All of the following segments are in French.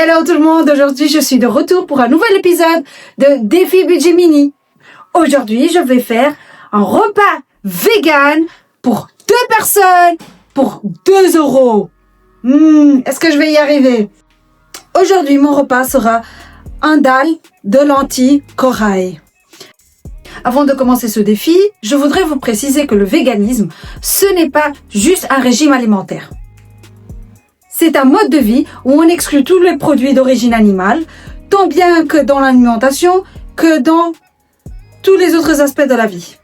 Hello tout le monde, aujourd'hui je suis de retour pour un nouvel épisode de Défi Budget Mini. Aujourd'hui je vais faire un repas vegan pour 2 personnes pour 2 €. Est-ce que je vais y arriver? Aujourd'hui mon repas sera un dal de lentilles corail. Avant de commencer ce défi, je voudrais vous préciser que le véganisme, ce n'est pas juste un régime alimentaire. C'est un mode de vie où on exclut tous les produits d'origine animale, tant bien que dans l'alimentation que dans tous les autres aspects de la vie.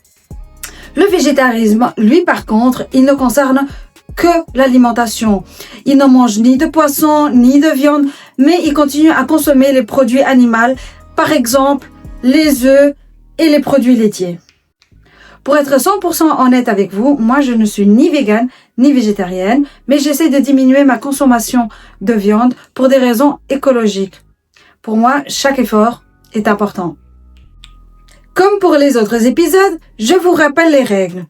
Le végétarisme, lui par contre, il ne concerne que l'alimentation. Il ne mange ni de poisson ni de viande, mais il continue à consommer les produits animaux, par exemple les œufs et les produits laitiers. Pour être 100% honnête avec vous, moi je ne suis ni végane ni végétarienne, mais j'essaie de diminuer ma consommation de viande pour des raisons écologiques. Pour moi, chaque effort est important. Comme pour les autres épisodes, je vous rappelle les règles.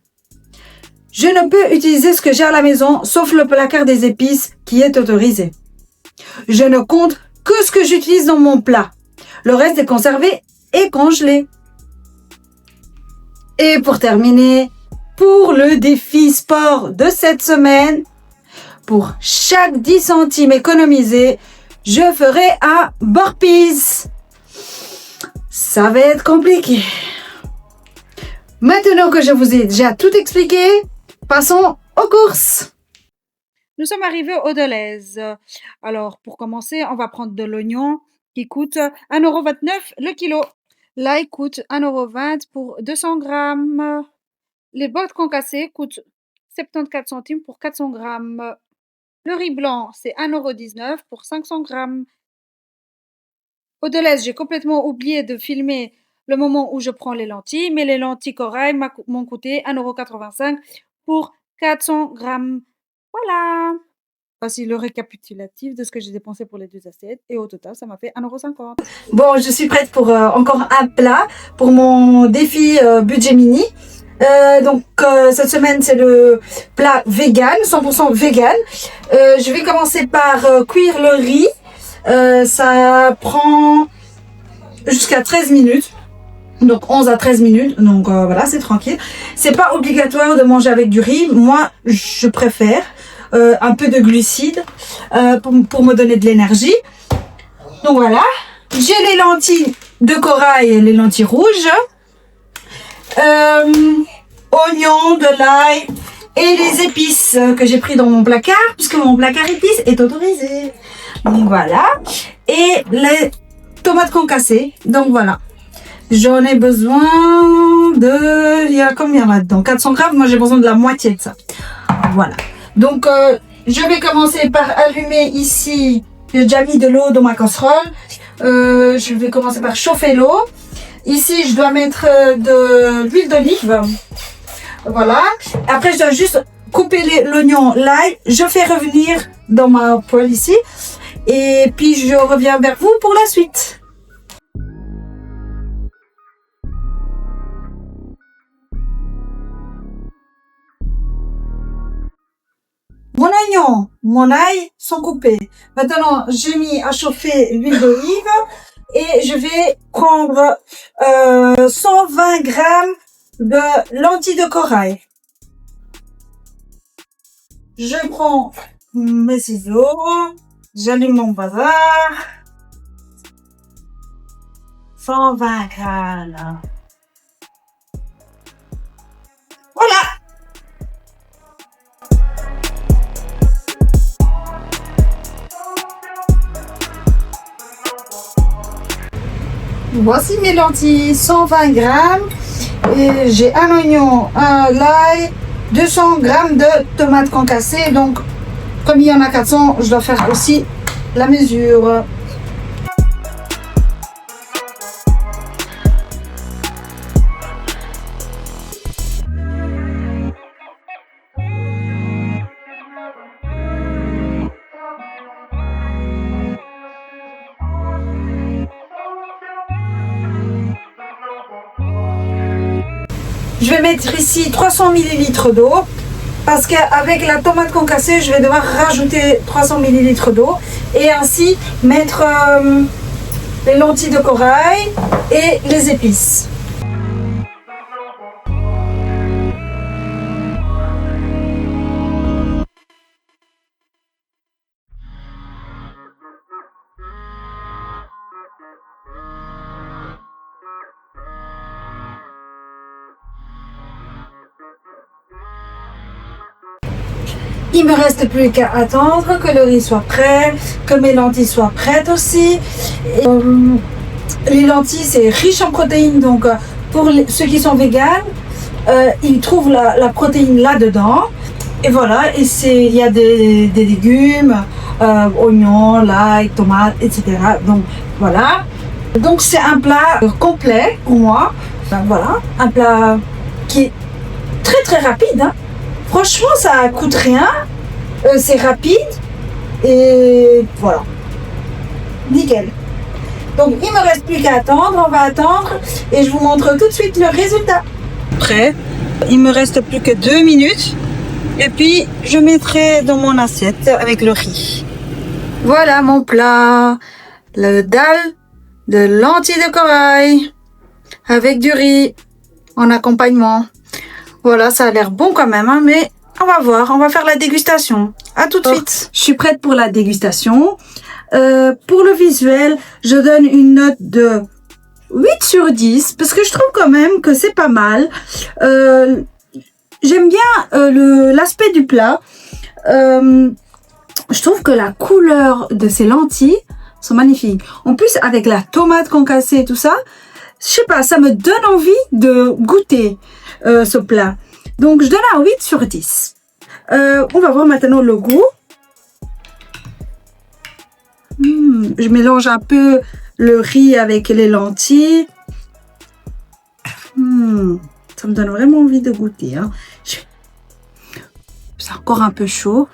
Je ne peux utiliser ce que j'ai à la maison, sauf le placard des épices qui est autorisé. Je ne compte que ce que j'utilise dans mon plat. Le reste est conservé et congelé. Et pour terminer, pour le défi sport de cette semaine, pour chaque 10 centimes économisés, je ferai un burpees. Ça va être compliqué. Maintenant que je vous ai déjà tout expliqué, passons aux courses. Nous sommes arrivés au Delhaize. Alors, pour commencer, on va prendre de l'oignon qui coûte 1,29 € le kilo. L'ail coûte 1,20 € pour 200 grammes. Les bottes concassées coûtent 74 centimes pour 400 grammes. Le riz blanc, c'est 1,19 € pour 500 grammes. Au Delhaize, j'ai complètement oublié de filmer le moment où je prends les lentilles, mais les lentilles corail m'ont coûté 1,85 € pour 400 grammes. Voilà. Voici le récapitulatif de ce que j'ai dépensé pour les 2 assiettes et au total ça m'a fait 1,50 €. Bon, je suis prête pour encore un plat pour mon défi budget mini. Cette semaine c'est le plat vegan, 100% vegan. Je vais commencer par cuire le riz. Ça prend jusqu'à 13 minutes. Donc 11 à 13 minutes, donc voilà, c'est tranquille. C'est pas obligatoire de manger avec du riz. Moi, je préfère un peu de glucides pour me donner de l'énergie. Donc voilà, j'ai les lentilles de corail et les lentilles rouges, oignons, de l'ail et les épices que j'ai pris dans mon placard, puisque mon placard épices est autorisé. Donc voilà, et les tomates concassées. Donc voilà. J'en ai besoin de... Il y a combien là-dedans? 400 grammes, moi j'ai besoin de la moitié de ça. Voilà. Donc, je vais commencer par allumer ici. J'ai déjà mis de l'eau dans ma casserole. Je vais commencer par chauffer l'eau. Ici, je dois mettre de l'huile d'olive. Voilà. Après, je dois juste couper l'oignon, l'ail. Je fais revenir dans ma poêle ici. Et puis, je reviens vers vous pour la suite. Mon oignon, mon ail sont coupés. Maintenant, j'ai mis à chauffer l'huile d'olive et je vais prendre 120 grammes de lentilles de corail. Je prends mes ciseaux, j'allume mon bazar. 120 grammes. Voilà. Voici mes lentilles, 120 grammes. Et j'ai un oignon, un l'ail, 200 grammes de tomates concassées. Donc, comme il y en a 400, je dois faire aussi la mesure. Je vais mettre ici 300 ml d'eau parce qu'avec la tomate concassée, je vais devoir rajouter 300 ml d'eau et ainsi mettre les lentilles de corail et les épices. Il me reste plus qu'à attendre que le riz soit prêt, que mes lentilles soient prêtes aussi. Et, les lentilles, c'est riche en protéines, donc pour ceux qui sont véganes, ils trouvent la protéine là-dedans. Et voilà, et il y a des légumes, oignons, l'ail, tomates, etc. Donc voilà. Donc c'est un plat complet pour moi. Voilà, un plat qui est très rapide. Hein. Franchement, ça coûte rien, c'est rapide et voilà, nickel. Donc il me reste plus qu'à attendre, on va attendre et je vous montre tout de suite le résultat. Prêt, il me reste plus que 2 minutes et puis je mettrai dans mon assiette avec le riz. Voilà mon plat, le dalle de lentilles de corail avec du riz en accompagnement. Voilà, ça a l'air bon quand même, hein, mais on va voir, on va faire la dégustation. À tout de suite. Je suis prête pour la dégustation. Pour le visuel, je donne une note de 8 sur 10, parce que je trouve quand même que c'est pas mal. J'aime bien l'aspect du plat. Je trouve que la couleur de ces lentilles sont magnifiques. En plus, avec la tomate concassée et tout ça, je sais pas, ça me donne envie de goûter ce plat. Donc, je donne un 8 sur 10. On va voir maintenant le goût. Je mélange un peu le riz avec les lentilles. Ça me donne vraiment envie de goûter. Hein. C'est encore un peu chaud.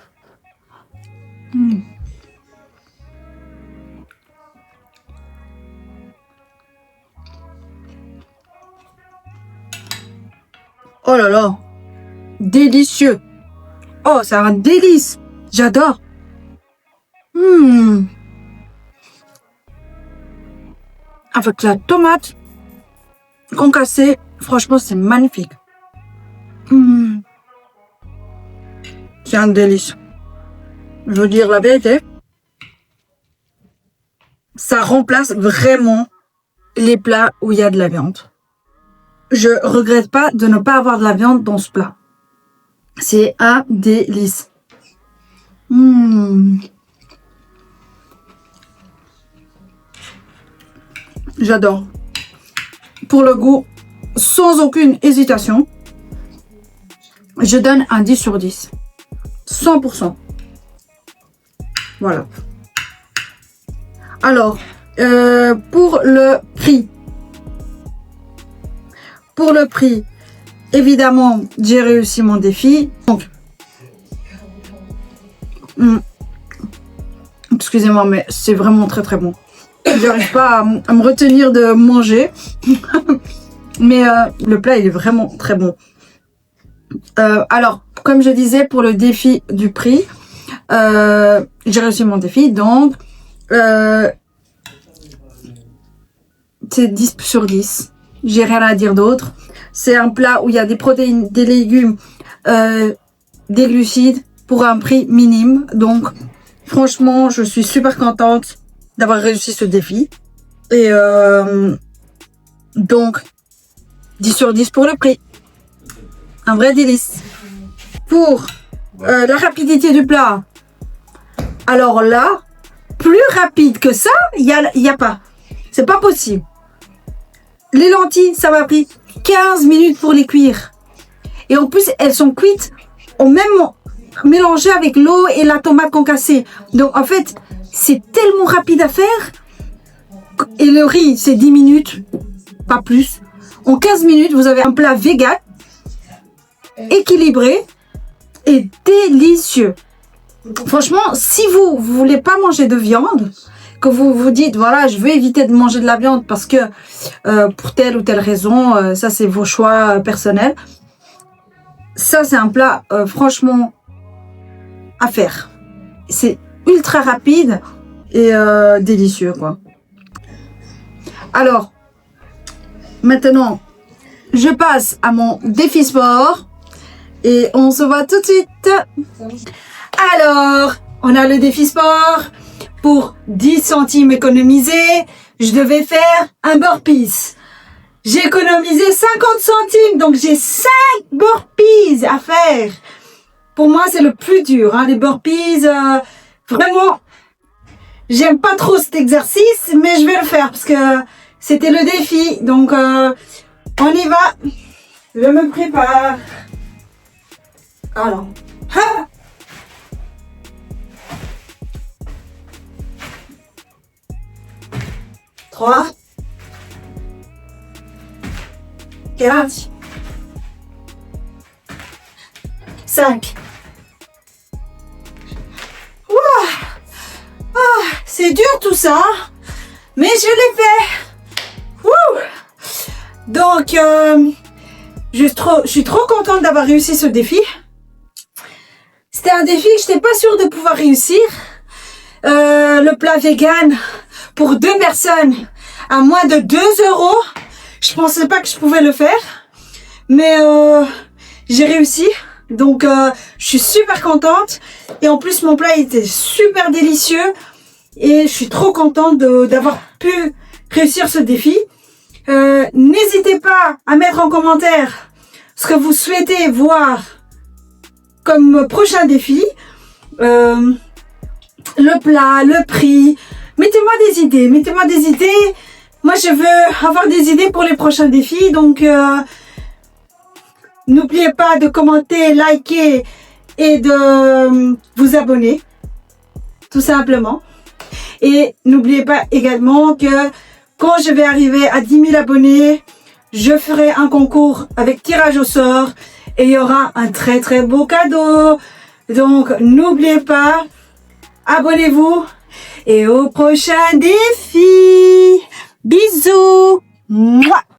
Oh là là, délicieux. Oh, c'est un délice. J'adore. Avec la tomate concassée, franchement, c'est magnifique. C'est un délice. Je veux dire la vérité. Ça remplace vraiment les plats où il y a de la viande. Je regrette pas de ne pas avoir de la viande dans ce plat. C'est un délice. J'adore. Pour le goût, sans aucune hésitation, je donne un 10 sur 10. 100%. Voilà. Alors, pour le prix. Pour le prix, évidemment, j'ai réussi mon défi. Donc, excusez-moi, mais c'est vraiment très bon. Je n'arrive pas à me retenir de manger. Mais le plat, il est vraiment très bon. Alors, comme je disais, pour le défi du prix, j'ai réussi mon défi. Donc, c'est 10 sur 10. J'ai rien à dire d'autre. C'est un plat où il y a des protéines, des légumes, des glucides pour un prix minime. Donc, franchement, je suis super contente d'avoir réussi ce défi. Et donc, 10 sur 10 pour le prix. Un vrai délice. Pour la rapidité du plat, alors là, plus rapide que ça, il y a pas. C'est pas possible. Les lentilles, ça m'a pris 15 minutes pour les cuire. Et en plus, elles sont cuites au même mélangées avec l'eau et la tomate concassée. Donc en fait, c'est tellement rapide à faire. Et le riz, c'est 10 minutes, pas plus. En 15 minutes, vous avez un plat vegan, équilibré et délicieux. Franchement, si vous voulez pas manger de viande, que vous vous dites, voilà, je veux éviter de manger de la viande parce que pour telle ou telle raison, ça c'est vos choix personnels. ça c'est un plat franchement à faire. C'est ultra rapide et délicieux quoi. Alors, maintenant, je passe à mon défi sport et on se voit tout de suite. Alors, on a le défi sport. Pour 10 centimes économisés, je devais faire un burpees. J'ai économisé 50 centimes, donc j'ai 5 burpees à faire. Pour moi, c'est le plus dur, hein, les burpees. Vraiment, j'aime pas trop cet exercice, mais je vais le faire parce que c'était le défi. Donc, on y va. Je me prépare. Alors, hop. Trois. 4. 5. Ouah. Ah, c'est dur tout ça, mais je l'ai fait. Ouh. Donc, je suis trop contente d'avoir réussi ce défi. C'était un défi que je n'étais pas sûre de pouvoir réussir. Le plat vegan pour 2 personnes à moins de 2 €. Je pensais pas que je pouvais le faire, mais j'ai réussi. Donc, je suis super contente. Et en plus, mon plat était super délicieux. Et je suis trop contente d'avoir pu réussir ce défi. N'hésitez pas à mettre en commentaire ce que vous souhaitez voir comme prochain défi. Le plat, le prix. Mettez-moi des idées. Moi, je veux avoir des idées pour les prochains défis. Donc, n'oubliez pas de commenter, liker et de vous abonner. Tout simplement. Et n'oubliez pas également que quand je vais arriver à 10 000 abonnés, je ferai un concours avec tirage au sort. Et il y aura un très très beau cadeau. Donc, n'oubliez pas, abonnez-vous. Et au prochain défi. Bisous. Mouah.